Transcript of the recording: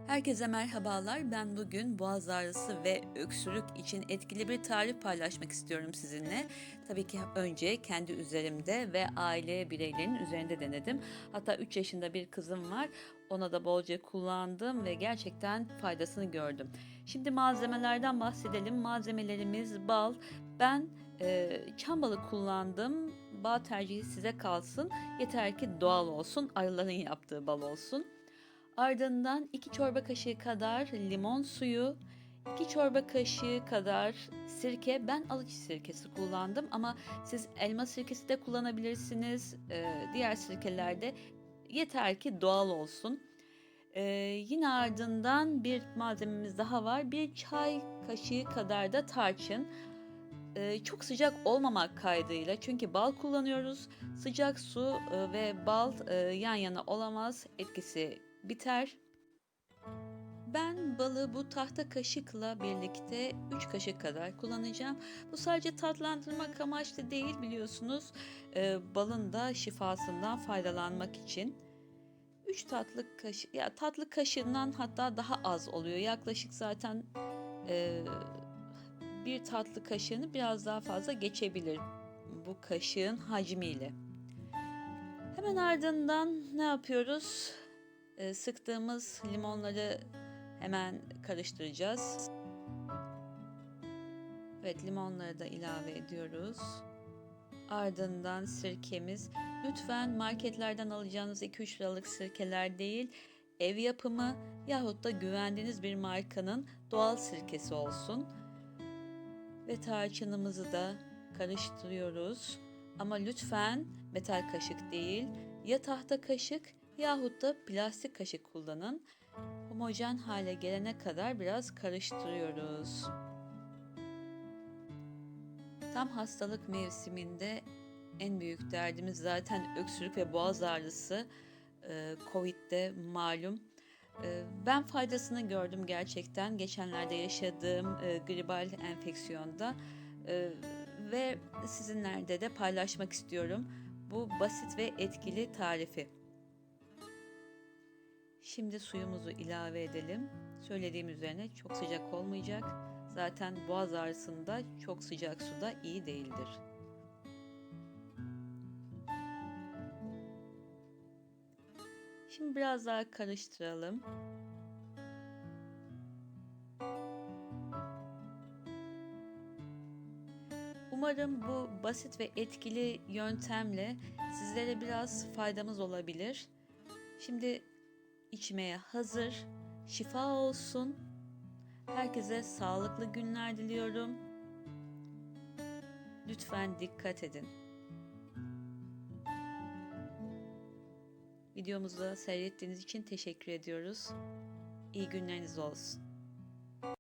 Herkese merhabalar. Ben bugün boğaz ağrısı ve öksürük için etkili bir tarif paylaşmak istiyorum sizinle. Tabii ki önce kendi üzerimde ve aile bireylerinin üzerinde denedim. Hatta 3 yaşında bir kızım var. Ona da bolca kullandım ve gerçekten faydasını gördüm. Şimdi malzemelerden bahsedelim. Malzemelerimiz bal. Ben çam balı kullandım. Bal tercihi size kalsın. Yeter ki doğal olsun, arıların yaptığı bal olsun. Ardından 2 çorba kaşığı kadar limon suyu, 2 çorba kaşığı kadar sirke. Ben alıç sirkesi kullandım ama siz elma sirkesi de kullanabilirsiniz. Diğer sirkelerde yeter ki doğal olsun. Yine ardından bir malzememiz daha var. Bir çay kaşığı kadar da tarçın. Çok sıcak olmamak kaydıyla çünkü bal kullanıyoruz. Sıcak su ve bal yan yana olamaz, etkisi biter. Ben balı bu tahta kaşıkla birlikte 3 kaşık kadar kullanacağım. Bu sadece tatlandırmak amaçlı değil, biliyorsunuz. Balın da şifasından faydalanmak için. 3 tatlı kaşık, ya tatlı kaşığından hatta daha az oluyor. Yaklaşık zaten e, bir tatlı kaşığını biraz daha fazla geçebilir bu kaşığın hacmiyle. Hemen ardından ne yapıyoruz? Sıktığımız limonları hemen karıştıracağız. Evet, limonları da ilave ediyoruz. Ardından sirkemiz. Lütfen marketlerden alacağınız 2-3 liralık sirkeler değil, ev yapımı yahut da güvendiğiniz bir markanın doğal sirkesi olsun. Ve tarçınımızı da karıştırıyoruz. Ama lütfen metal kaşık değil, ya tahta kaşık yahut da plastik kaşık kullanın. Homojen hale gelene kadar biraz karıştırıyoruz. Tam hastalık mevsiminde en büyük derdimiz zaten öksürük ve boğaz ağrısı. Covid'de malum. Ben faydasını gördüm gerçekten. Geçenlerde yaşadığım gribal enfeksiyonda ve sizinlerle de paylaşmak istiyorum bu basit ve etkili tarifi. Şimdi suyumuzu ilave edelim. Söylediğim üzerine çok sıcak olmayacak. Zaten boğaz ağrısında çok sıcak su da iyi değildir. Şimdi biraz daha karıştıralım. Umarım bu basit ve etkili yöntemle sizlere biraz faydamız olabilir. Şimdi içmeye hazır. Şifa olsun. Herkese sağlıklı günler diliyorum. Lütfen dikkat edin. Videomuzu seyrettiğiniz için teşekkür ediyoruz. İyi günleriniz olsun.